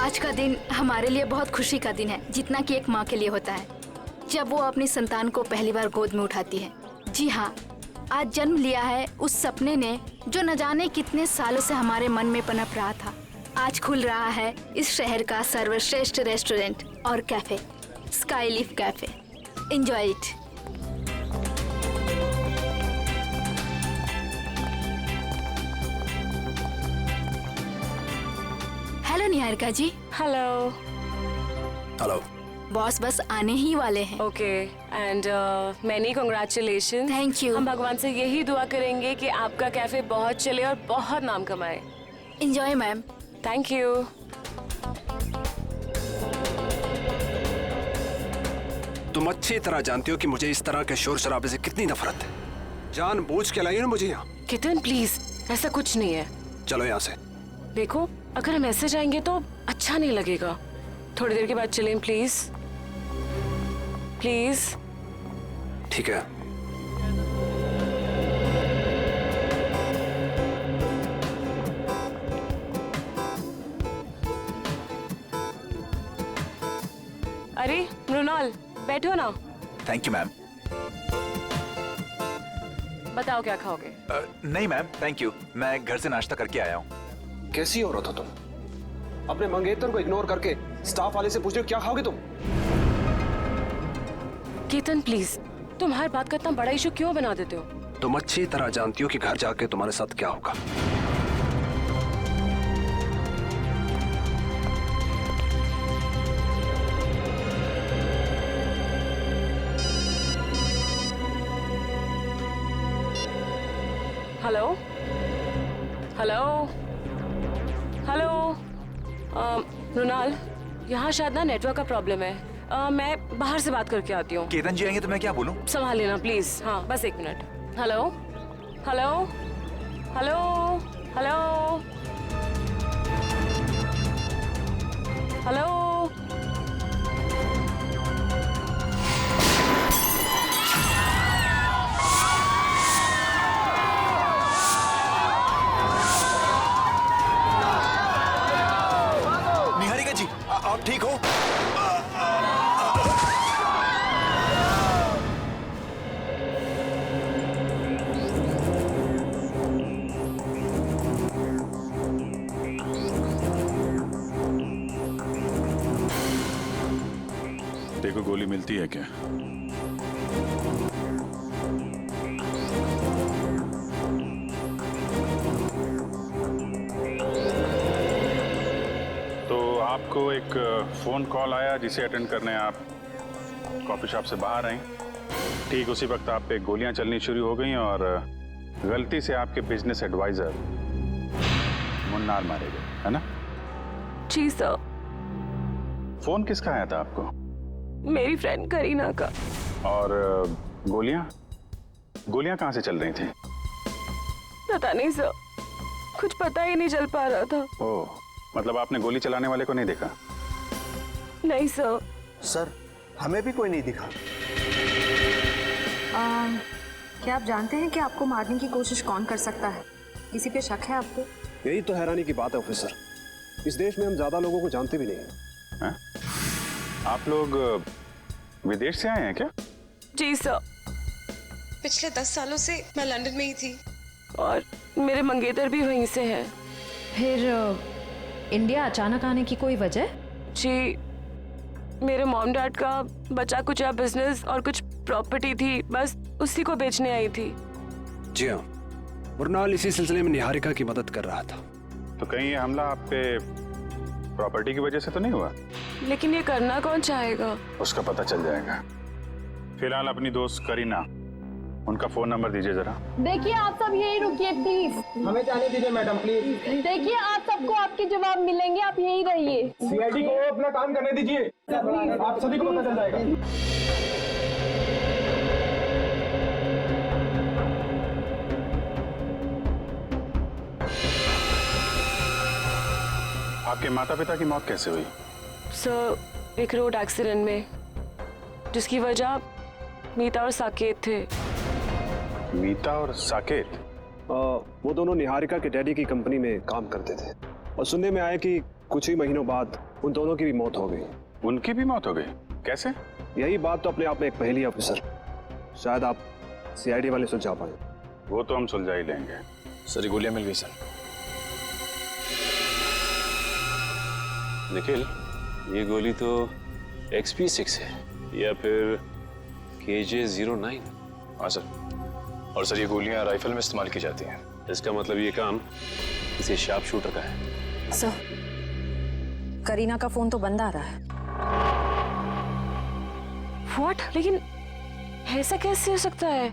आज का दिन हमारे लिए बहुत खुशी का दिन है, जितना कि एक माँ के लिए होता है जब वो अपनी संतान को पहली बार गोद में उठाती है। जी हाँ, आज जन्म लिया है उस सपने ने जो न जाने कितने सालों से हमारे मन में पनप रहा था। आज खुल रहा है इस शहर का सर्वश्रेष्ठ रेस्टोरेंट और cafe, Skyleaf cafe. Enjoy it. Hello Niharika ji. Hello. Hello. Boss बस आने ही वाले हैं। Okay and many congratulation. Thank you. हम भगवान से यही दुआ करेंगे कि आपका कैफे बहुत चले और बहुत नाम कमाए। Enjoy ma'am. Thank you. तुम अच्छी तरह जानती हो कि मुझे इस तरह के शोर शराबे से कितनी नफरत है। जानबूझ के लाई हो ना मुझे यहाँ। कितन प्लीज, ऐसा कुछ नहीं है। चलो यहाँ से। देखो, अगर हम ऐसे जाएंगे तो अच्छा नहीं लगेगा। थोड़ी देर के बाद चलें प्लीज। प्लीज। ठीक है। अरे मृणाल, बैठो ना। Thank you ma'am. बताओ क्या खाओगे? नहीं मैम, थैंक यू, मैं घर से नाश्ता करके आया हूँ। कैसी औरत हो तुम? अपने मंगेतर को इग्नोर करके स्टाफ वाले से पूछ रहे हो क्या खाओगे तुम? केतन प्लीज, तुम हर बात का इतना बड़ा इशू क्यों बना देते हो? तुम अच्छी तरह जानती हो कि घर जाके तुम्हारे साथ क्या होगा। Hello hello hello. मृणाल, यहाँ शायद ना नेटवर्क का प्रॉब्लम है। मैं बाहर से बात करके आती हूँ। केतन जी आएंगे तो मैं क्या बोलूँ? संभाल लेना प्लीज। हाँ, बस एक minute. Hello hello hello hello hello. Niharika ji, आप ठीक हो? देखो गोली मिलती है क्या? तो आपको एक फोन कॉल आया जिसे अटेंड करने आप कॉफी शॉप से बाहर आई। ठीक उसी वक्त आप पे गोलियां चलनी शुरू हो गई और गलती से आपके बिजनेस एडवाइजर मुन्नार मारे गए, है ना? जी सर। फोन किसका आया था आपको? मेरी फ्रेंड करीना का। और गोलियां कहाँ से चल रही थी? पता नहीं सर, कुछ पता ही नहीं चल पा रहा था। ओह, मतलब आपने गोली चलाने वाले को नहीं देखा? नहीं सर। सर, हमें भी कोई नहीं दिखा। क्या आप जानते हैं कि आपको मारने की कोशिश कौन कर सकता है? किसी पे शक है आपको? यही तो हैरानी की बात है ऑफिसर। इस देश में हम ज्यादा लोगों को जानते भी नहीं हैं। आप लोग विदेश से आए हैं क्या? जी सर। पिछले 10 सालों से मैं लंदन में ही थी और मेरे मंगेतर भी वहीं से हैं। फिर इंडिया अचानक आने की कोई वजह? जी, मेरे मॉम डैड का बचा कुचा बिजनेस और कुछ प्रॉपर्टी थी, बस उसी को बेचने आई थी। जी हाँ, मृणाल इसी सिलसिले में निहारिका की मदद कर रहा था। तो कहीं ये हमला आप पे प्रॉपर्टी की वजह से तो नहीं हुआ? लेकिन ये करना कौन चाहेगा? उसका पता चल जाएगा। फिलहाल अपनी दोस्त करीना, उनका फोन नंबर दीजिए जरा। देखिए आप सब यही रुकिए प्लीज। हमें जाने दीजिए मैडम प्लीज। देखिए आप सबको आपके जवाब मिलेंगे, आप यही रहिए। सीआईडी को अपना काम करने दीजिए, आप सभी को पता चल जाएगा। आपके माता पिता की मौत कैसे हुई? सर, एक रोड एक्सीडेंट में, जिसकी वजह मीता और साकेत थे। मीता और साकेत? वो दोनों निहारिका के डैडी की कंपनी में काम करते थे और सुनने में आया कि कुछ ही महीनों बाद उन दोनों की भी मौत हो गई। उनकी भी मौत हो गई? कैसे? यही बात तो अपने आप में एक पहेली है ऑफिसर। शायद आप सीआईडी वाले सुलझा पाए। वो तो हम सुलझा ही लेंगे। सर ये गोलियां मिल गई सर। निखिल, ये गोली तो XP6 है या फिर KJ-09। हाँ सर, और सर ये गोलियां राइफल में इस्तेमाल की जाती हैं। इसका मतलब ये काम किसी शार्प शूटर का है। सर, करीना का फोन तो बंद आ रहा है। व्हाट? लेकिन ऐसा कैसे हो सकता है?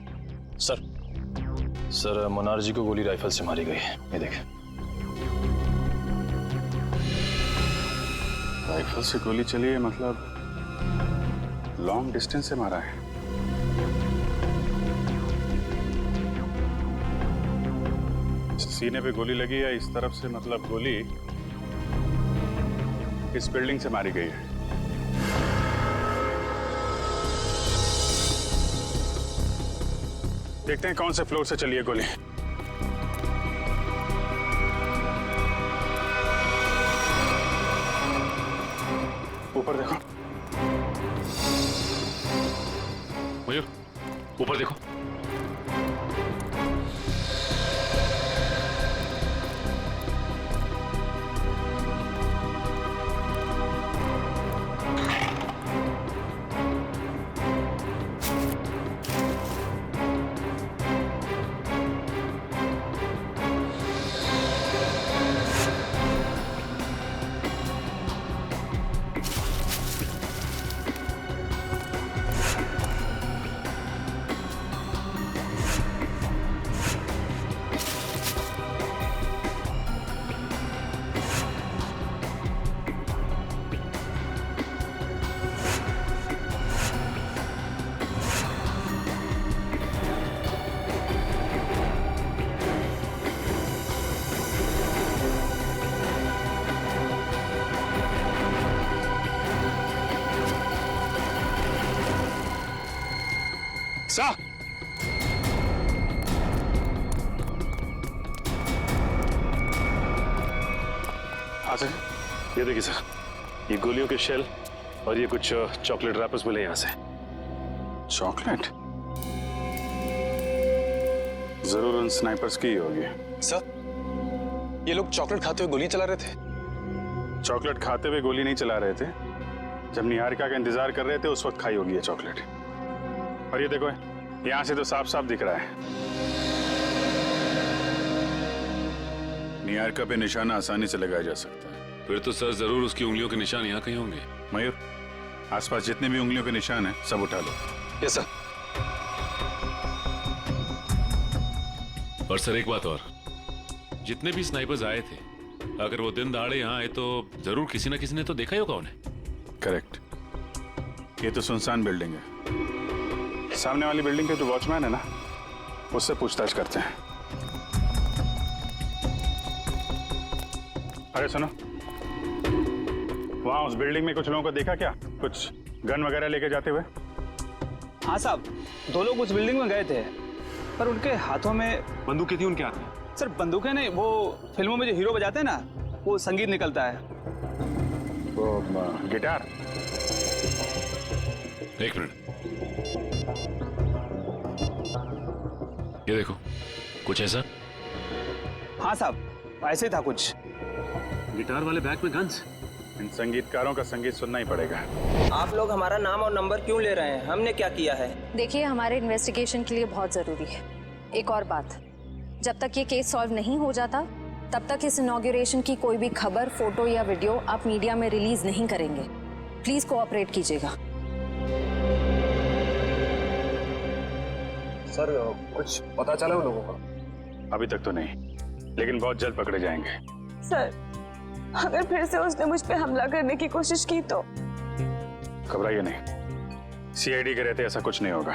सर मुनार जी को गोली राइफल से मारी गई है। ये देखें। राइफल से गोली चली है, मतलब लॉन्ग डिस्टेंस से मारा है। सीने पे गोली लगी है इस तरफ से, मतलब गोली इस बिल्डिंग से मारी गई है। देखते हैं कौन से फ्लोर से चली है गोली। ऊपर देखो। मयूर, ऊपर देखो। सा हाँ सर, ये देखिए सर, ये गोलियों के शेल और ये कुछ चॉकलेट रैपर्स मिले यहाँ से। चॉकलेट? जरूर उन स्नाइपर्स की ही होगी। सर, ये लोग चॉकलेट खाते हुए गोली चला रहे थे। चॉकलेट खाते हुए गोली नहीं चला रहे थे। जब निहारिका का इंतजार कर रहे थे उस वक्त खाई होगी ये चॉकलेट। और ये देखो, यहाँ से तो साफ साफ दिख रहा है। निहारिका पे निशाना आसानी से लगाया जा सकता है। फिर तो सर जरूर उसकी उंगलियों के निशान यहाँ कहीं होंगे। मयूर, आसपास जितने भी उंगलियों के निशान हैं सब उठा लो। Yes sir. और सर एक बात और, जितने भी स्नाइपर्स आए थे, अगर वो दिन दहाड़े यहाँ आए तो जरूर किसी न किसी ने तो देखा ही होगा उन्हें। करेक्ट। ये तो सुनसान बिल्डिंग है। सामने वाली बिल्डिंग के जो वॉचमैन है ना, उससे पूछताछ करते हैं। अरे सुनो, वहां उस बिल्डिंग में कुछ लोगों को देखा क्या? कुछ गन वगैरह लेके जाते हुए? हाँ साहब, 2 लोग उस बिल्डिंग में गए थे, पर उनके हाथों में बंदूकें थी उनके हाथ में। सर बंदूकें नहीं, वो फिल्मों में जो हीरो बजाते हैं ना, वो संगीत निकलता है। वो गिटार? एक मिनट, ये देखो, कुछ ऐसा? हाँ साहब, ऐसे था कुछ। गिटार वाले बैग में गन्स। इन संगीतकारों का संगीत सुनना ही पड़ेगा। आप लोग हमारा नाम और नंबर क्यों ले रहे हैं? हमने क्या किया है? देखिए, हमारे इन्वेस्टिगेशन के लिए बहुत ज़रूरी है। एक और बात, जब तक ये केस सॉल्व नहीं हो जाता, तब तक इस इनॉग्रेशन की कोई भी खबर, फोटो या वीडियो आप मीडिया में रिलीज नहीं करेंगे। प्लीज कोऑपरेट कीजिएगा। सर कुछ पता चला उन लोगों का? अभी तक तो नहीं, लेकिन बहुत जल्द पकड़े जाएंगे। सर, अगर फिर से उसने मुझ पे हमला करने की कोशिश की तो? घबराइए नहीं, सीआईडी के रहते ऐसा कुछ नहीं होगा।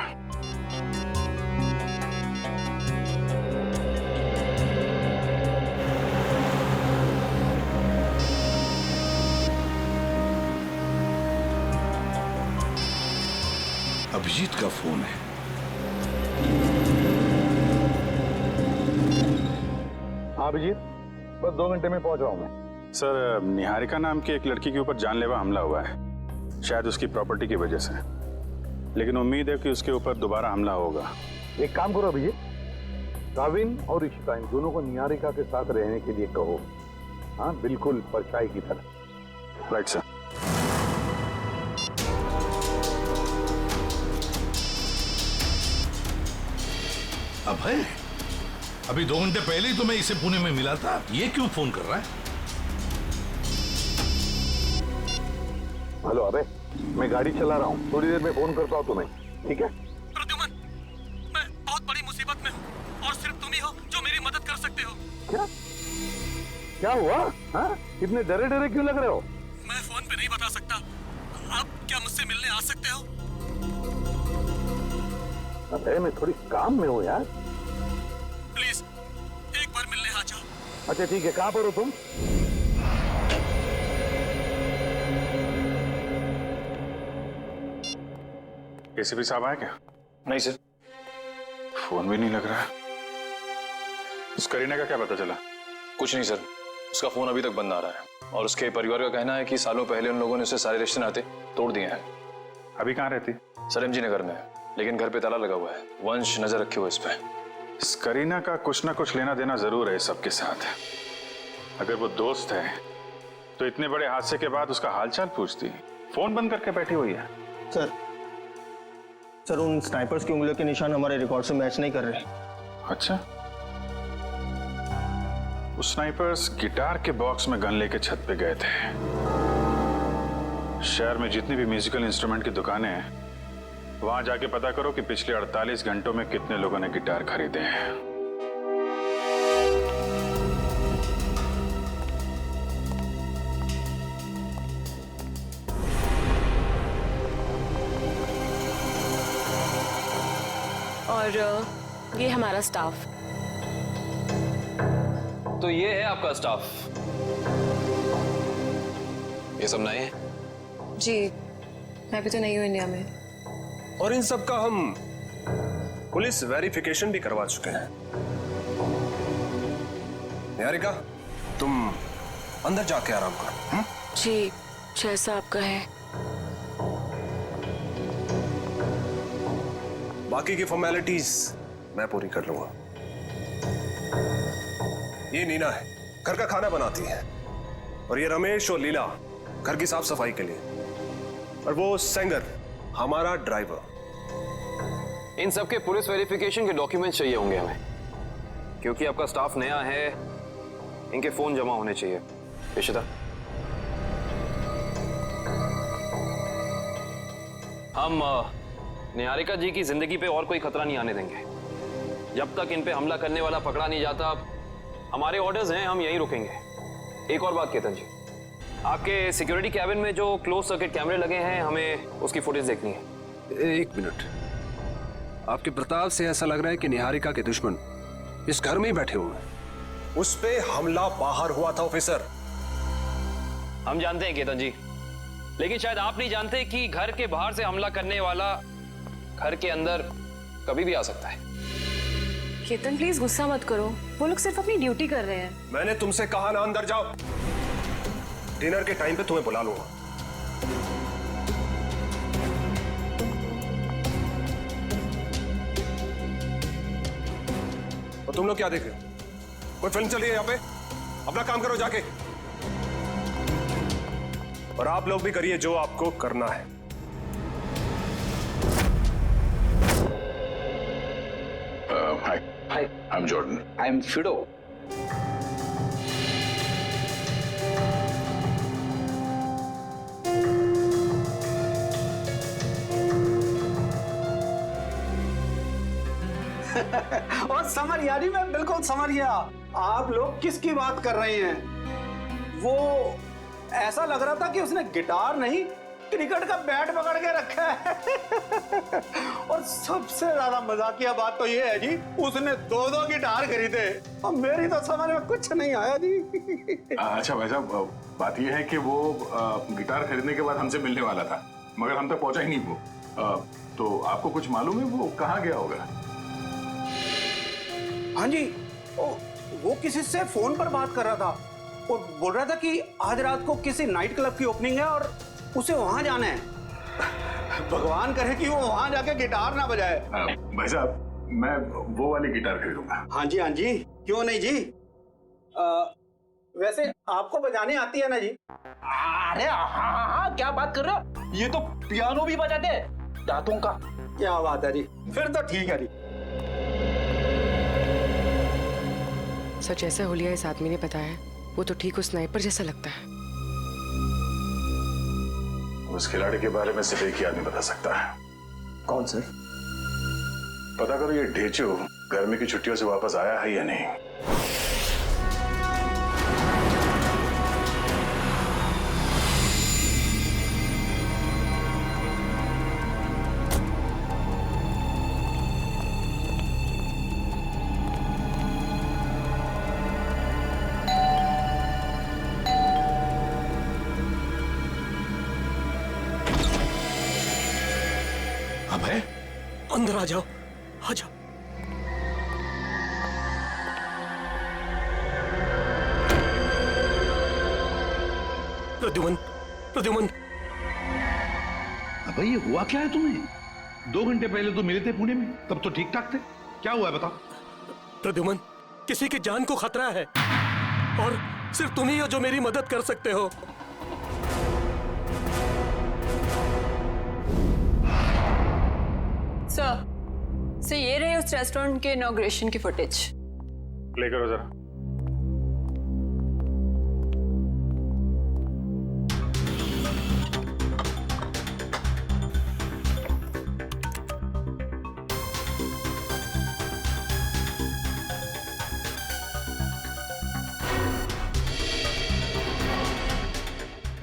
अभिजीत का फोन है। हाँ अभिजीत, बस 2 घंटे में पहुंच रहा हूँ मैं। सर, निहारिका नाम की एक लड़की के ऊपर जानलेवा हमला हुआ है, शायद उसकी प्रॉपर्टी की वजह से। लेकिन उम्मीद है कि उसके ऊपर दोबारा हमला होगा। एक काम करो भैया, काविन और इशिका इन दोनों को निहारिका के साथ रहने के लिए कहो। हाँ, बिल्कुल परछाई की तरह। Right sir. अभय, अभी 2 घंटे पहले ही तो मैं इसे पुणे में मिला था, ये क्यों फोन कर रहा है? हेलो अबे, मैं गाड़ी चला रहा हूँ, थोड़ी देर में फोन करता हूँ तुम्हें, ठीक है? प्रद्युमन, मैं बहुत बड़ी मुसीबत में हूँ और सिर्फ तुम ही हो जो मेरी मदद कर सकते हो। क्या? क्या हुआ? हाँ? इतने डरे डरे क्यों लग रहे हो? मैं फोन पे नहीं बता सकता। आप क्या मुझसे मिलने आ सकते हो? अबे, मैं थोड़ी काम में हूँ यार। प्लीज एक बार मिलने आ जाओ। अच्छा ठीक है, कहाँ पर हो तुम? एसीपी साहब आए क्या? नहीं सर। फोन भी नहीं लग रहा। उस करीना का क्या पता चला? कुछ नहीं सर, उसका फोन अभी तक बंद आ रहा है और उसके परिवार का कहना है कि सालों पहले उन लोगों ने उसे सारे रिश्ते नाते तोड़ दिए हैं। अभी कहाँ रहती? सर एमजी नगर में, लेकिन घर पे ताला लगा हुआ है। वंश नजर रखे हुए इस पे। इस करीना का कुछ ना कुछ लेना देना जरूर है सबके साथ। अगर वो दोस्त है तो इतने बड़े हादसे के बाद उसका हालचाल पूछती, फोन बंद करके बैठी हुई है। सर उन स्नाइपर्स की उंगलियों के निशान हमारे रिकॉर्ड से मैच नहीं कर रहे। अच्छा, उस स्नाइपर्स गिटार के बॉक्स में गन लेके छत पे गए थे। शहर में जितनी भी म्यूजिकल इंस्ट्रूमेंट की दुकानें हैं, वहां जाके पता करो कि पिछले 48 घंटों में कितने लोगों ने गिटार खरीदे हैं। और ये हमारा स्टाफ। तो ये है आपका स्टाफ? ये सब नए हैं? जी, मैं भी तो नहीं हूँ इंडिया में। और इन सब का हम पुलिस वेरिफिकेशन भी करवा चुके हैं। निहारिका, तुम अंदर जाके आराम करो। जी, जैसा आपका है। बाकी की फॉर्मेलिटीज मैं पूरी कर लूंगा। ये नीना है, घर का खाना बनाती है, और ये रमेश और लीला घर की साफ सफाई के लिए, और वो सेंगर हमारा ड्राइवर। इन सब के पुलिस वेरिफिकेशन के डॉक्यूमेंट्स चाहिए होंगे हमें, क्योंकि आपका स्टाफ नया है। इनके फोन जमा होने चाहिए। इशिता, हम निहारिका जी की जिंदगी पे और कोई खतरा नहीं आने देंगे। जब तक इन पे हमला करने वाला पकड़ा नहीं जाता, हमारे ऑर्डर्स हैं, हम यहीं रुकेंगे। एक और बात केतन जी, आपके सिक्योरिटी कैबिन में जो क्लोज सर्किट कैमरे लगे हैं, हमें उसकी फुटेज देखनी है। एक मिनट, आपके प्रताप से ऐसा लग रहा है कि निहारिका के दुश्मन इस घर में ही बैठे हुए हैं। उस पे हमला बाहर हुआ था ऑफिसर। हम जानते हैं केतन जी, लेकिन शायद आप नहीं जानते कि घर के बाहर से हमला करने वाला घर के अंदर कभी भी आ सकता है। केतन प्लीज गुस्सा मत करो, वो लोग सिर्फ अपनी ड्यूटी कर रहे हैं। मैंने तुमसे कहा ना अंदर जाओ। डिनर के टाइम पे तुम्हें बुला लूंगा। और तुम लोग क्या देख रहे हो? कोई फिल्म चल रही है यहाँ पे? अपना काम करो जाके। और आप लोग भी करिए जो आपको करना है। Hi, I'm Jordan. I'm Fido. और समझ यारी, मैं बिल्कुल समझ गया आप लोग किसकी बात कर रहे हैं। वो ऐसा लग रहा था कि उसने गिटार नहीं, क्रिकेट का बैट पकड़ के रखा है। और सबसे ज्यादा मजाकिया बात तो ये है जी, उसने 2-2 गिटार खरीदे। और मेरी तो समझ में कुछ नहीं आया जी। अच्छा भाई साहब, बात यह है कि वो गिटार खरीदने के बाद हमसे मिलने वाला था, मगर हम तक पहुंचा ही नहीं वो। तो आपको कुछ मालूम है वो कहाँ गया होगा? हाँ जी, वो किसी से फोन पर बात कर रहा था। और बोल रहा था कि आज रात को किसी नाइट क्लब की ओपनिंग है और उसे वहां जाना है। भगवान करे कि वो वहां जाके गिटार ना बजाए। भाई साहब, मैं वो वाली गिटार खरीदूंगा। हाँ जी, हाँ जी, क्यों नहीं जी। वैसे आपको बजाने आती है ना जी? अरे हाँ, क्या बात कर रहे हो? ये तो पियानो भी बजाते हैं दांतों का। क्या बात है जी, फिर तो ठीक है जी। सर, जैसा हुलिया इस आदमी ने बताया वो तो ठीक उस स्नाइपर जैसा लगता है। उस खिलाड़ी के बारे में सिर्फ एक ही आदमी बता सकता है। कौन सर? पता करो ये ढेचू गर्मी की छुट्टियों से वापस आया है या नहीं। अभय, अंदर आ जाओ, आ जाओ। प्रद्युमन, प्रद्युमन। अबे ये हुआ क्या है तुम्हें? 2 घंटे पहले तो मिले थे पुणे में, तब तो ठीक ठाक थे। क्या हुआ है बताओ? प्रद्युमन, किसी की जान को खतरा है और सिर्फ तुम ही हो जो मेरी मदद कर सकते हो। सर, ये रहे उस रेस्टोरेंट के इनॉग्रेशन की फुटेज। प्ले करो जरा।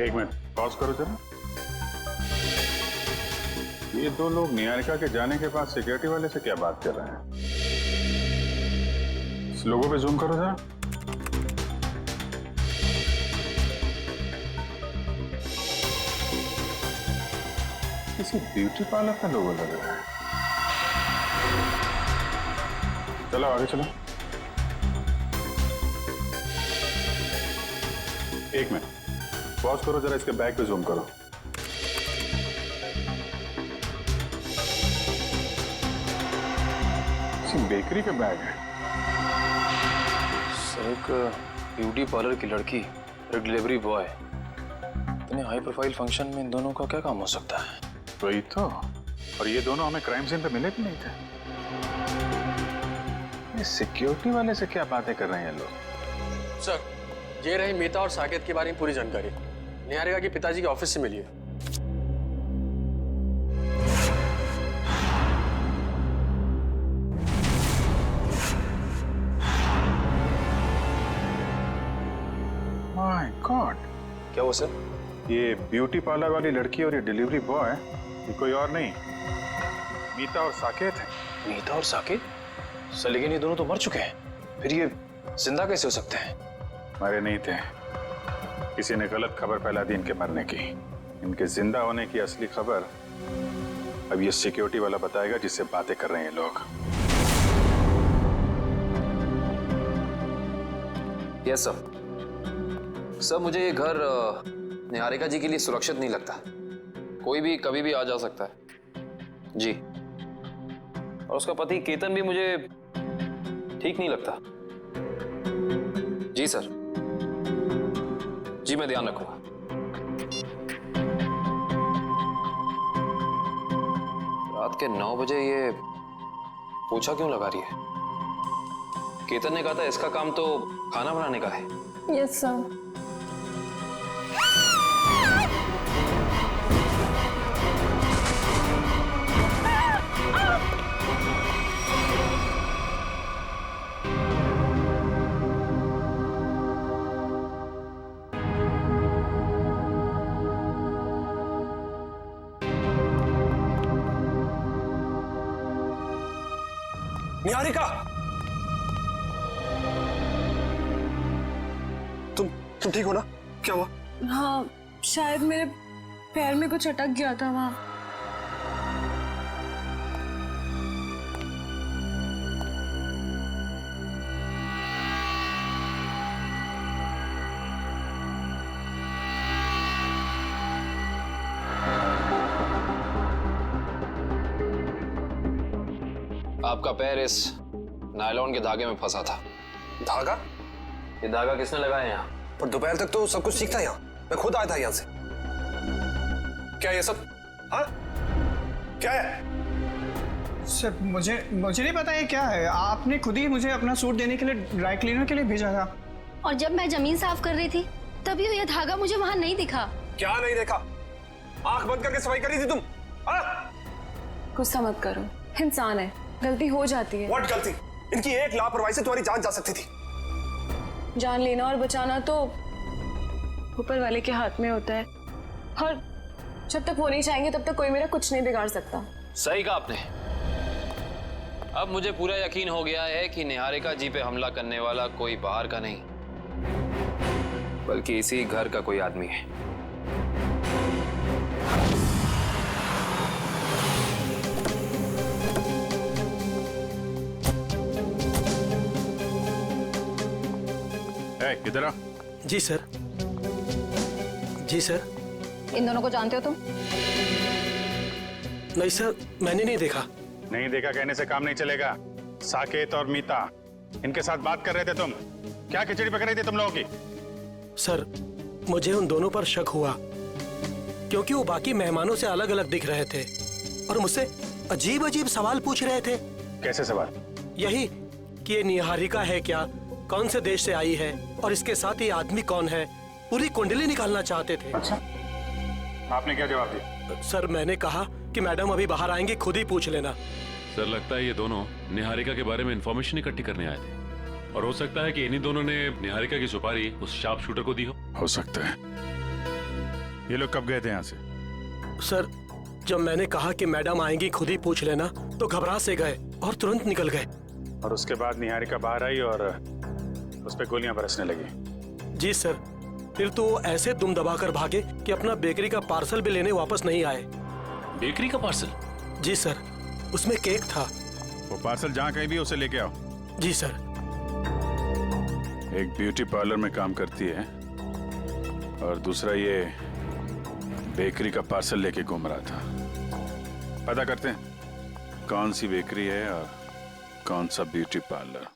एक मिनट पॉज करो जरा। ये दो लोग निहारिका के जाने के बाद सिक्योरिटी वाले से क्या बात कर रहे हैं? इस लोगों पे जूम करो जरा। किसी ब्यूटी पार्लर का लोगो लग रहा है। चलो आगे चलो। एक मिनट पॉज करो जरा, इसके बैग पे जूम करो। बेकरी का बैग है। सर, एक ब्यूटी पार्लर की लड़की, एक डिलीवरी बॉय, इतने हाई प्रोफाइल फंक्शन में इन दोनों का क्या काम हो सकता है? वही तो। और ये दोनों हमें क्राइम सीन पे मिले भी नहीं थे। ये सिक्योरिटी वाले से क्या बातें कर रहे हैं लोग? सर, ये रही मीता और साकेत के बारे में पूरी जानकारी। निहारिका के पिताजी के ऑफिस से मिली है। माय गॉड, क्या हुआ सर? ये ब्यूटी पार्लर वाली लड़की और ये डिलीवरी बॉय, ये कोई और नहीं, मीता और साकेत है। मीता और साकेत? सर, लेकिन ये दोनों तो मर चुके हैं, फिर ये जिंदा कैसे हो सकते हैं? मरे नहीं थे, किसी ने गलत खबर फैला दी इनके मरने की। इनके जिंदा होने की असली खबर अब ये सिक्योरिटी वाला बताएगा जिससे बातें कर रहे हैं लोग। Yes sir. सर, मुझे ये घर निहारिका जी के लिए सुरक्षित नहीं लगता। कोई भी कभी भी आ जा सकता है जी। और उसका पति केतन भी मुझे ठीक नहीं लगता। जी सर, जी मैं ध्यान रखूंगा। रात के 9 बजे ये पोछा क्यों लगा रही है? केतन ने कहा था इसका काम तो खाना बनाने का है। Yes sir. निहारिका, तुम ठीक हो ना? क्या हुआ? हाँ, शायद मेरे पैर में कुछ अटक गया था वहां। आपका पैर इस नायलॉन के धागे में फंसा था। धागा? ये धागा किसने लगाया यहाँ? पर दोपहर तक तो सब कुछ ठीक था यहाँ। मैं खुद आया था यहाँ से। क्या ये सब? हाँ? क्या है? सर मुझे नहीं पता ये क्या है। आपने खुद ही मुझे अपना सूट देने के लिए ड्राई क्लीनर के लिए भेजा था। और जब मैं जमीन साफ कर रही थी तभी ये धागा मुझे वहाँ नहीं दिखा। क्या नहीं देखा? आंख बंद करके सफाई कर रही थी तुम? गुस्सा मत करो, इंसान है, गलती हो जाती है। व्हाट गलती? इनकी एक लापरवाही से तुम्हारी जान जा सकती थी। जान लेना और बचाना तो ऊपर वाले के हाथ में होता है, और जब तक वो नहीं चाहेंगे तब तक कोई मेरा कुछ नहीं बिगाड़ सकता। सही कहा आपने। अब मुझे पूरा यकीन हो गया है कि निहारिका जी पे हमला करने वाला कोई बाहर का नहीं, बल्कि इसी घर का कोई आदमी है। इधर आ। जी सर। जी सर। इन दोनों को जानते हो तुम? नहीं सर, मैंने नहीं देखा। नहीं देखा कहने से काम नहीं चलेगा। साकेत और मीता, इनके साथ बात कर रहे थे तुम। क्या खिचड़ी पक रही थी तुम लोगों की? सर, मुझे उन दोनों पर शक हुआ क्योंकि वो बाकी मेहमानों से अलग अलग दिख रहे थे और मुझसे अजीब अजीब सवाल पूछ रहे थे। कैसे सवाल? यही कि ये निहारिका है क्या, कौन से देश से आई है और इसके साथ ये आदमी कौन है, पूरी कुंडली निकालना चाहते थे। अच्छा, आपने क्या जवाब दिया? सर, मैंने कहा कि मैडम अभी बाहर आएंगी, खुद ही पूछ लेना। सर, लगता है ये दोनों निहारिका के बारे में इंफॉर्मेशन इकट्ठी करने आए थे और हो सकता है कि इन्हीं दोनों ने निहारिका की सुपारी उस शार्प शूटर को दी हो सकता है। ये लोग कब गए थे यहाँ से? सर, जब मैंने कहा कि मैडम आएंगी, खुद ही पूछ लेना, तो घबरा से गए और तुरंत निकल गए। और उसके बाद निहारिका बाहर आई और उस पर गोलियां बरसने लगी। जी सर, फिर तो वो ऐसे दुम दबाकर भागे कि अपना बेकरी का पार्सल भी लेने वापस नहीं आए। बेकरी का पार्सल? जी सर, उसमें केक था। वो पार्सल जहाँ कहीं भी उसे लेके आओ। जी सर। एक ब्यूटी पार्लर में काम करती है और दूसरा ये बेकरी का पार्सल लेके घूम रहा था। पता करते हैं कौन सी बेकरी है और कौन सा ब्यूटी पार्लर।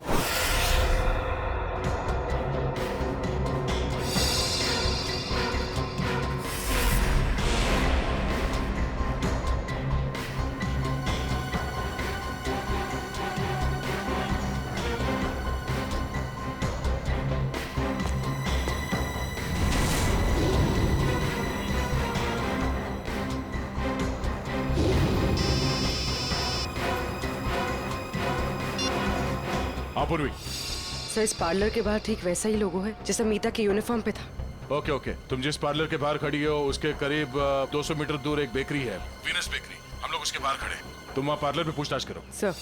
पूर्वी। सर, इस पार्लर के बाहर ठीक वैसा ही लोगो है जैसा मीता के यूनिफॉर्म पे था। ओके ओके, तुम जिस पार्लर के बाहर खड़ी हो उसके करीब 200 मीटर दूर एक बेकरी है, वीनस बेकरी। हम लोग उसके बाहर खड़े हैं। तुम वहाँ पार्लर में पूछताछ करो। सर।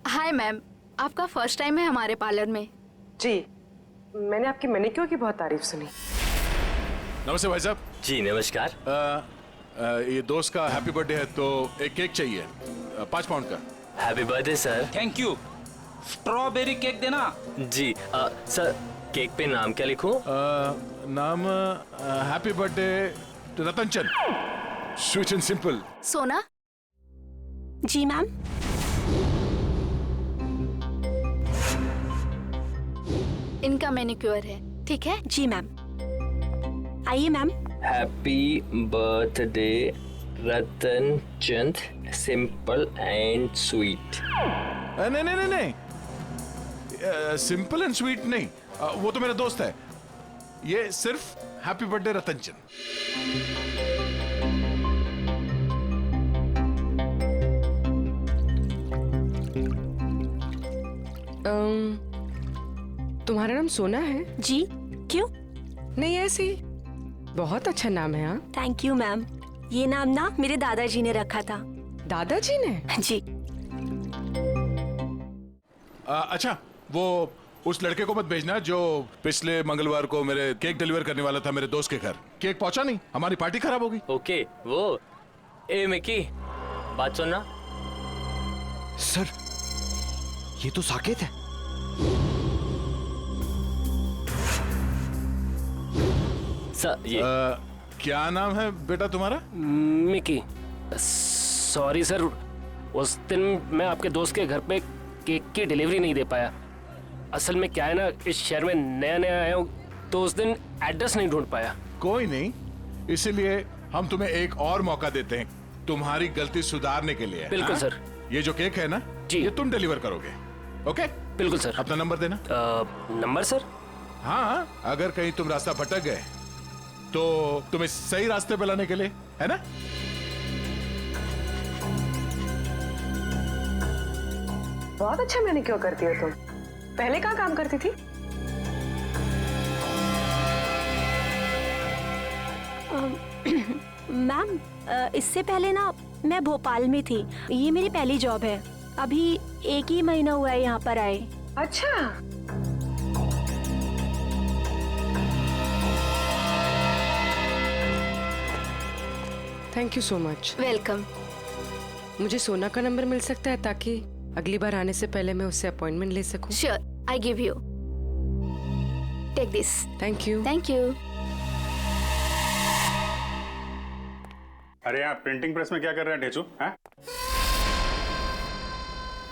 हाय मैम, आपका फर्स्ट टाइम है हमारे पार्लर में? जी, मैंने आपकी मैनिक्योर की बहुत तारीफ सुनी। नमस्ते भाई साहब। जी नमस्कार। ये दोस्त का हैप्पी बर्थडे है तो एक केक चाहिए 5 पाउंड का। Happy birthday sir. Thank you. Strawberry cake देना। जी सर, केक पे नाम क्या लिखूं? नाम happy birthday Ratan Chand, sweet and simple. सोना? जी मैम। इनका मैनिक्योर है, ठीक है? जी मैम। आइए ma'am. Happy birthday Ratan Chand, simple and sweet. नहीं नहीं नहीं नहीं, सिंपल एंड स्वीट नहीं, वो तो मेरा दोस्त है। ये सिर्फ हैप्पी बर्थडे रतन चंद। तुम्हारा नाम सोना है? जी, क्यों? नहीं, ऐसे ही। बहुत अच्छा नाम है। हाँ, थैंक यू मैम। ये नाम ना मेरे दादाजी ने रखा था। दादाजी ने? जी। अच्छा, वो उस लड़के को मत भेजना जो पिछले मंगलवार को मेरे केक डिलीवर करने वाला था मेरे दोस्त के घर। केक पहुंचा नहीं, हमारी पार्टी खराब हो गई। ओके, वो ए मिकी, बात सुनना। सर, ये तो साकेत है। सर ये क्या नाम है बेटा तुम्हारा? मिकी। सॉरी सर, उस दिन मैं आपके दोस्त के घर पे केक की डिलीवरी नहीं दे पाया। असल में क्या है ना, इस शहर में नया नया आया हूँ तो उस दिन एड्रेस नहीं ढूंढ पाया। कोई नहीं, इसीलिए हम तुम्हें एक और मौका देते हैं तुम्हारी गलती सुधारने के लिए। बिल्कुल सर। ये जो केक है ना जी, ये तुम डिलीवर करोगे। ओके बिल्कुल सर। अपना नंबर देना। Number sir? हाँ, अगर कहीं तुम रास्ता भटक गए तो तुम्हें सही रास्ते पे लाने के लिए, है ना? बहुत अच्छा मैनिक्योर करती हो तुम। पहले कहाँ काम करती थी? मैम, इससे पहले ना मैं भोपाल में थी। ये मेरी पहली जॉब है। अभी 1 ही महीना हुआ है यहाँ पर आए। अच्छा। Thank you so much. Welcome. मुझे सोना का नंबर मिल सकता है ताकि अगली बार आने से पहले मैं उससे अपॉइंटमेंट ले सकूं? Sure, I give you. Take this. Thank you. Thank you. अरे यहाँ प्रिंटिंग प्रेस में क्या कर रहे हैं ढेचू? हैं?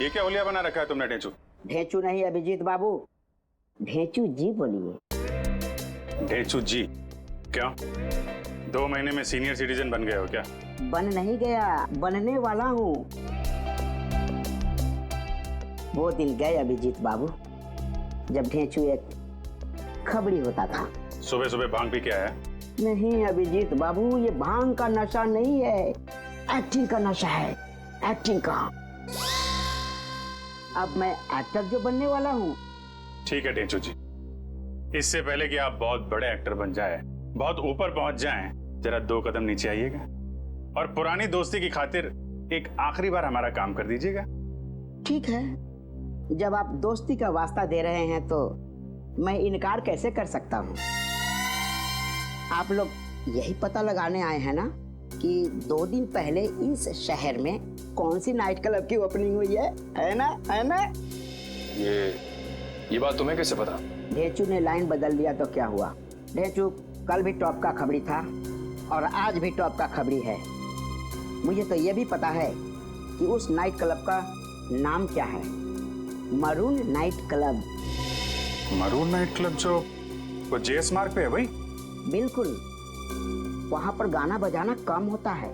ये क्या होलिया बना रखा है तुमने ढेचू? ढेचू नहीं अभिजीत बाबू, ढेचू जी बोलिए। ढेचू जी? क्यों? 2 महीने में सीनियर सिटीजन बन गए हो क्या? बन नहीं गया, बनने वाला हूँ। वो दिन गए अभिजीत बाबू जब ढेचू एक खबड़ी होता था। सुबह सुबह भांग पी के आया? नहीं अभिजीत बाबू, ये भांग का नशा नहीं है, एक्टिंग का नशा है, एक्टिंग का। अब मैं एक्टर जो बनने वाला हूँ। ठीक है ढेचू जी, इससे पहले कि आप बहुत बड़े एक्टर बन जाए, बहुत ऊपर पहुंच जाएं, जरा 2 कदम नीचे आइएगा और पुरानी दोस्ती की खातिर एक आखिरी बार हमारा काम कर दीजिएगा। ठीक है, जब आप दोस्ती का वास्ता दे रहे हैं तो मैं इनकार कैसे कर सकता हूँ। आप लोग यही पता लगाने आए हैं ना कि 2 दिन पहले इस शहर में कौन सी नाइट क्लब की ओपनिंग हुई है ना? है ना? ये बात तुम्हें कैसे पता? ढेचू ने लाइन बदल दिया तो क्या हुआ? ढेचू कल भी टॉप का खबरी था और आज भी टॉप का खबरी है। मुझे तो ये भी पता है कि उस नाइट क्लब का नाम क्या है, maroon night club. Maroon night club जो वो जेएस मार्ग पे है भाई? बिल्कुल, वहाँ पर गाना बजाना कम होता है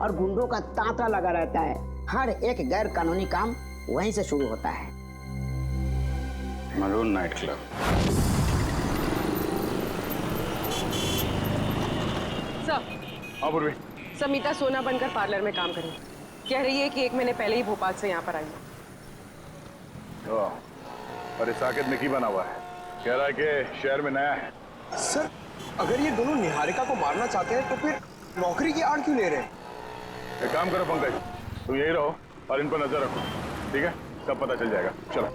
और गुंडों का तांता लगा रहता है। हर एक गैर कानूनी काम वहीं से शुरू होता है। Maroon night club. सर। हाँ पूर्वी। समीता सोना बनकर पार्लर में काम करें। कह रही है कि 1 महीने पहले ही भोपाल से यहाँ पर आई है। अरे साकेत निकी बना हुआ है, कह रहा है कि शहर में नया है। सर, अगर ये दोनों निहारिका को मारना चाहते हैं तो फिर नौकरी की आड़ क्यों ले रहे हैं? एक काम करो पंकज, तुम यही रहो और इन पर नजर रखो, ठीक है? सब पता चल जाएगा। चलो।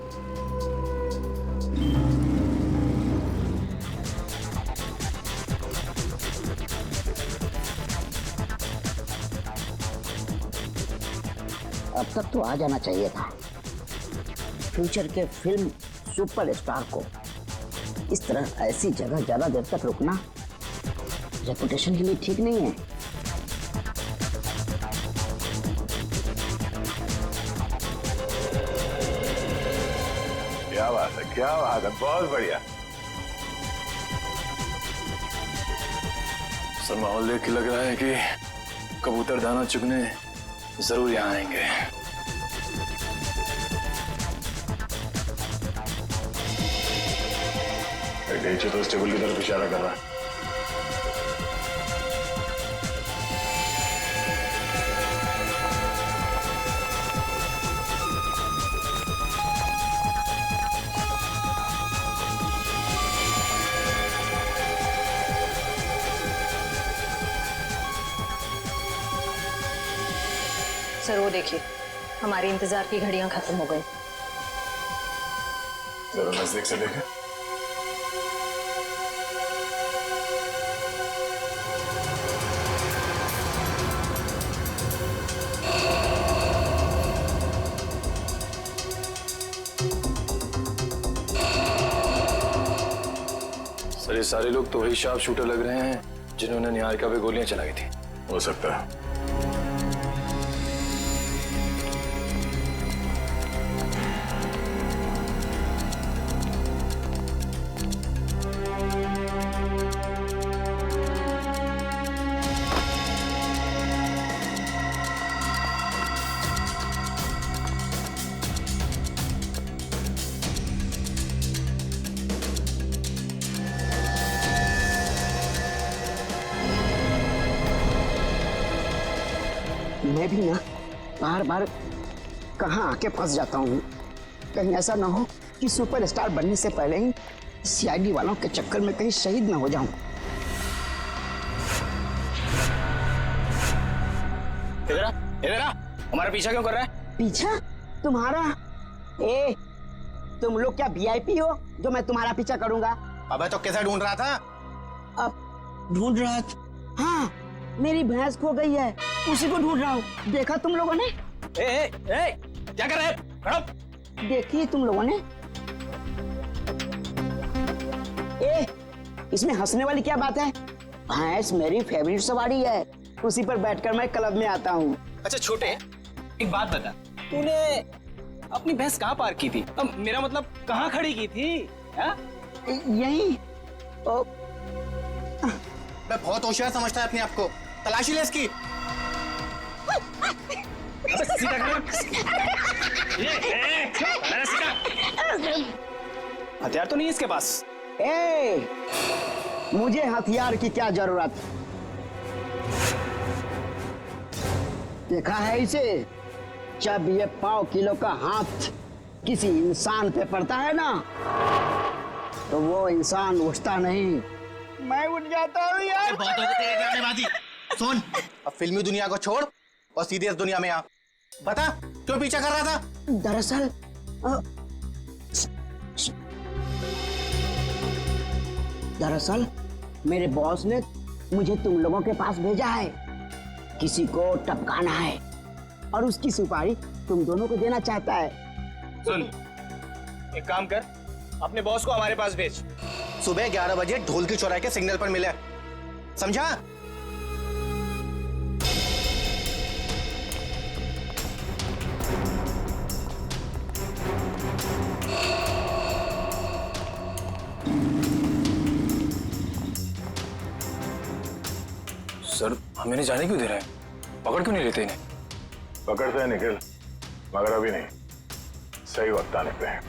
अब तक तो आ जाना चाहिए था। फ्यूचर के फिल्म सुपरस्टार को इस तरह ऐसी जगह ज्यादा देर तक रुकना रेपुटेशन के लिए ठीक नहीं है। क्या बात है, क्या बात है, बहुत बढ़िया। सर माहौल देख के लग रहा है कि कबूतर दाना चुगने जरूर यहाँ आएंगे। ढेचू तो टेबल की तरफ इशारा कर रहा है। सर वो देखिए, हमारे इंतजार की घड़ियां खत्म हो गई। जरा नजदीक से देखें। सर ये सारे लोग तो वही शार्प शूटर लग रहे हैं जिन्होंने निहारिका पे गोलियां चलाई थी। हो सकता है। मैं भी ना बार बार कहाँ आके फंस जाता हूँ। कहीं ऐसा ना हो कि सुपरस्टार बनने से पहले ही सीआईडी वालों के चक्कर में कहीं शहीद ना हो जाऊं। इधर आ, हमारा पीछा क्यों कर रहा है? पीछा? तुम्हारा? ए, तुम लोग क्या वीआईपी हो जो मैं तुम्हारा पीछा करूंगा? अबे तो कैसे ढूंढ रहा था? अब ढूंढ रहा था? हाँ, मेरी भैंस खो गई है, उसी को ढूंढ रहा हूँ। देखा तुम लोगों ने? ए, क्या कर रहे हैं? खड़ो। देखिए तुम लोगों ने? ए, इसमें हंसने वाली क्या बात है? भैंस मेरी फेवरेट सवारी है, उसी पर बैठकर मैं क्लब में आता हूँ। अच्छा छोटे, एक बात बता, तूने अपनी भैंस कहाँ पार्क की थी? अब मेरा मतलब कहाँ खड़ी की थी? यही। मैं बहुत होशियार समझता है अपने आप को। तलाशी ले इसकी। सीधा कर। हथियार तो नहीं है इसके पास। ए, मुझे हथियार की क्या जरूरत? देखा है इसे? जब ये 5 किलो का हाथ किसी इंसान पे पड़ता है ना, तो वो इंसान उठता नहीं, मैं उठ जाता हूँ यार। बहुत हो गई तेरे ड्रामेबाजी। सुन, अब फिल्मी दुनिया को छोड़ और सीधे इस दुनिया में आ। बता क्यों पीछा कर रहा था? दरअसल मेरे बॉस ने मुझे तुम लोगों के पास भेजा है। किसी को टपकाना है और उसकी सुपारी तुम दोनों को देना चाहता है। सुन, एक काम कर, अपने बॉस को हमारे पास भेज। सुबह 11 बजे ढोल की चौराहे के सिग्नल पर मिले, समझा? सर हमें नहीं जाने क्यों दे रहे हैं? पकड़ क्यों नहीं लेते इन्हें? पकड़ते हैं निखिल, मगर अभी नहीं, सही वक्त आने पे है।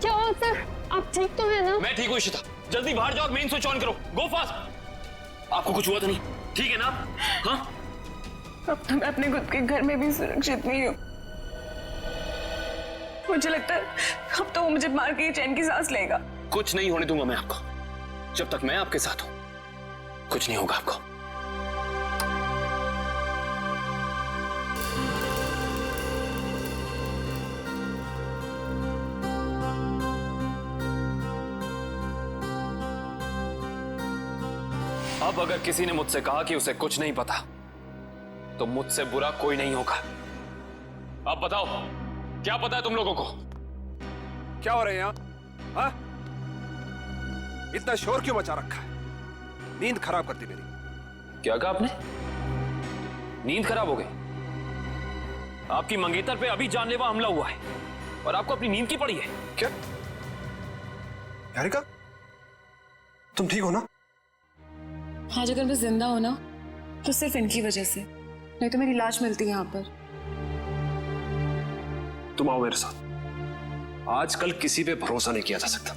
क्या हुआ सर? आप ठीक तो है ना? मैं ठीक हूँ इशिता, जल्दी बाहर जाओ और मेन स्विच ऑन करो। गो फास्ट। आपको कुछ हुआ तो नहीं? ठीक है ना? हाँ? अब तो मैं अपने खुद के घर में भी सुरक्षित नहीं हूँ। मुझे लगता है अब तो वो मुझे मार के चैन की सांस लेगा। कुछ नहीं होने दूंगा मैं आपको। जब तक मैं आपके साथ हूं कुछ नहीं होगा आपको। अब अगर किसी ने मुझसे कहा कि उसे कुछ नहीं पता, तो मुझसे बुरा कोई नहीं होगा। अब बताओ, क्या पता है तुम लोगों को? क्या हो रहा है यहाँ? हाँ? इतना शोर क्यों मचा रखा है? नींद खराब करती मेरी। क्या कहा आपने? नींद खराब हो गई? आपकी मंगेतर पे अभी जानलेवा हमला हुआ है और आपको अपनी नींद की पड़ी है क्या? निहारिका, तुम ठीक हो ना? आज अगर मैं जिंदा हो ना तो सिर्फ इनकी वजह से, नहीं तो मेरी लाश मिलती है यहाँ पर। तुम आओ मेरे साथ। आजकल किसी पे भरोसा नहीं किया जा सकता।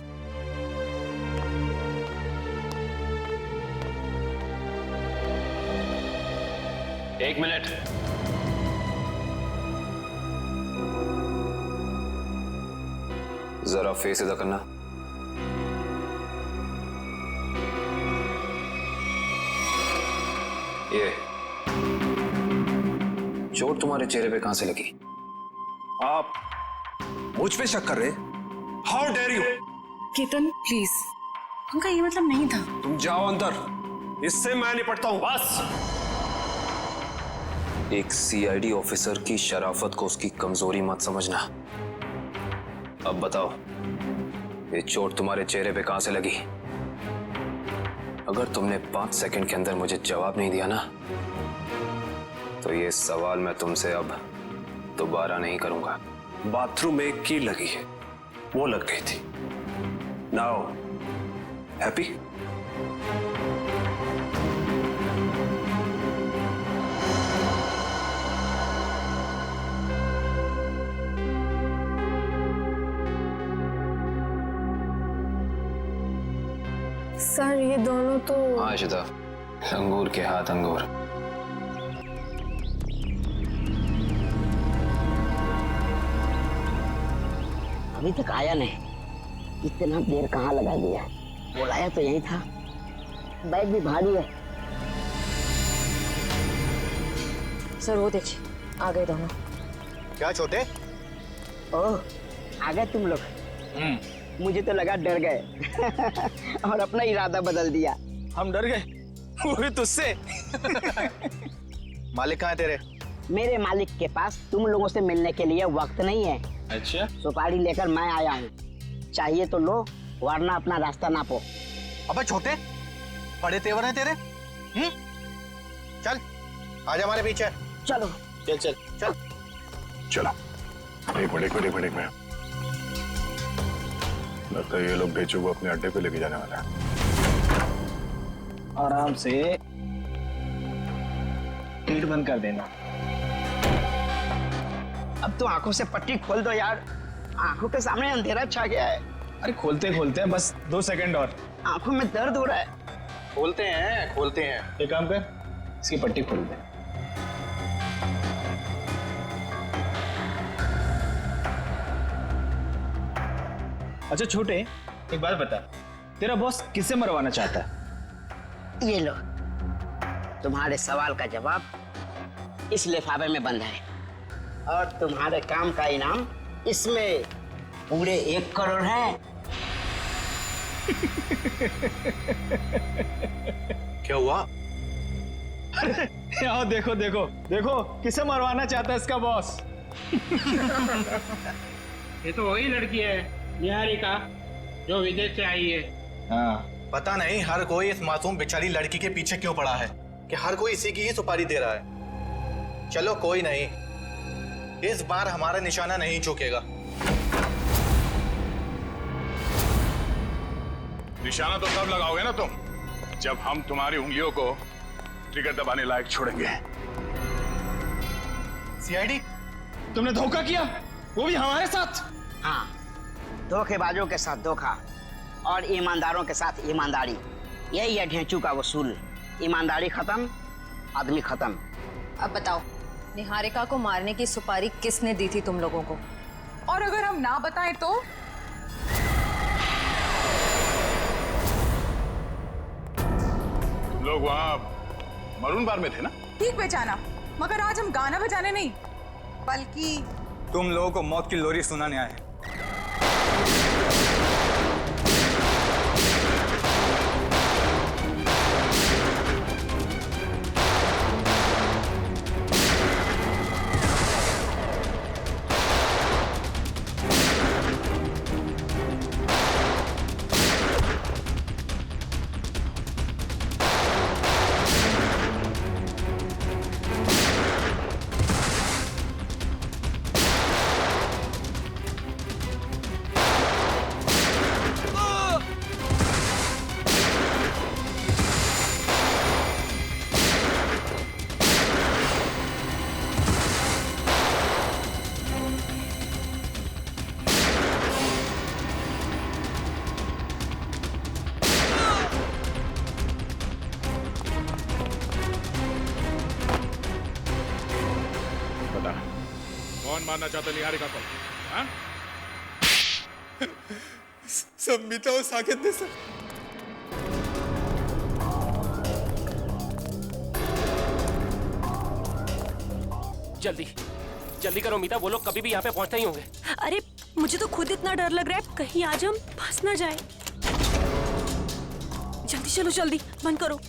एक मिनट। जरा फेस इधर करना। ये चोट तुम्हारे चेहरे पे कहां से लगी? आप मुझ पे शक कर रहे? How dare you! Ketan please, उनका ये मतलब नहीं था। तुम जाओ अंदर, इससे मैं निपटता हूं। बस! एक सीआईडी ऑफिसर की शराफत को उसकी कमजोरी मत समझना। अब बताओ, ये चोट तुम्हारे चेहरे पे कहां से लगी? अगर तुमने 5 सेकंड के अंदर मुझे जवाब नहीं दिया ना, तो ये सवाल मैं तुमसे अब दोबारा नहीं करूंगा। बाथरूम में एक कील लगी है, वो लग गई थी। Now happy? सर ये दोनों तो... हाँ शिदा, अंगूर के हाथ अंगूर। अभी तक आया नहीं, इतना देर कहाँ लगा दिया? बुलाया तो यही था, बैग भी भारी है। सर वो देखिए, आ गए दोनों। क्या छोटे? ओह, आ गए तुम लोग। मुझे तो लगा डर गए और अपना इरादा बदल दिया। हम डर गए? वो भी तुझसे? मालिक कहाँ है तेरे? मेरे मालिक के पास तुम लोगों से मिलने के लिए वक्त नहीं है। अच्छा? सुपारी लेकर मैं आया हूँ, चाहिए तो लो, वरना अपना रास्ता नापो। अबे छोटे, बड़े तेवर हैं तेरे। चल, आजा हमारे पीछे। चलो। चल चल चल। चलो। एक मिनट। लगता है ये लोग बेचू को अपने अड्डे पे लेके जाने वाला है। आराम से गेट बंद कर देना। अब तो आंखों से पट्टी खोल दो यार, आंखों के सामने अंधेरा छा गया है। अरे खोलते खोलते बस 2 सेकंड और। आंखों में दर्द हो रहा है। खोलते हैं। एक काम कर, इसकी पट्टी खोल दे। अच्छा छोटे, एक बात बता, तेरा बॉस किसे मरवाना चाहता है? ये लो, तुम्हारे सवाल का जवाब इस लिफाफे में बंद है और तुम्हारे काम का इनाम इसमें पूरे 1 करोड़ है। क्या हुआ? यहाँ देखो किसे मरवाना चाहता है इसका बॉस। ये तो वही लड़की है, निहारिका, जो विदेश से आई है। हाँ। पता नहीं हर कोई इस मासूम बेचारी लड़की के पीछे क्यों पड़ा है, कि हर कोई इसी की ही सुपारी दे रहा है। चलो कोई नहीं, इस बार हमारा निशाना नहीं चूकेगा। निशाना तो तब लगाओगे ना तुम, जब हम तुम्हारी उंगलियों को ट्रिगर दबाने लायक छोड़ेंगे। सीआईडी, तुमने धोखा किया, वो भी हमारे साथ। हाँ, धोखेबाजों के साथ धोखा और ईमानदारों के साथ ईमानदारी, यही है ढेंचू का वसूल। ईमानदारी खत्म, आदमी खत्म। अब बताओ, निहारिका को मारने की सुपारी किसने दी थी तुम लोगों को? और अगर हम ना बताएं तो? तुम लोग वहाँ मरून बार में थे ना? ठीक पहचाना, मगर आज हम गाना बजाने नहीं, बल्कि तुम लोगों को मौत की लोरी सुनाने आए हैं। जान मारना चाहता निहारिका को? हाँ? सब मीता और साकेत ने सर। जल्दी जल्दी करो मीता, वो लोग कभी भी यहाँ पे पहुंचते ही होंगे। अरे मुझे तो खुद इतना डर लग रहा है, कहीं आज हम फंस ना जाए। जल्दी चलो, जल्दी बंद करो।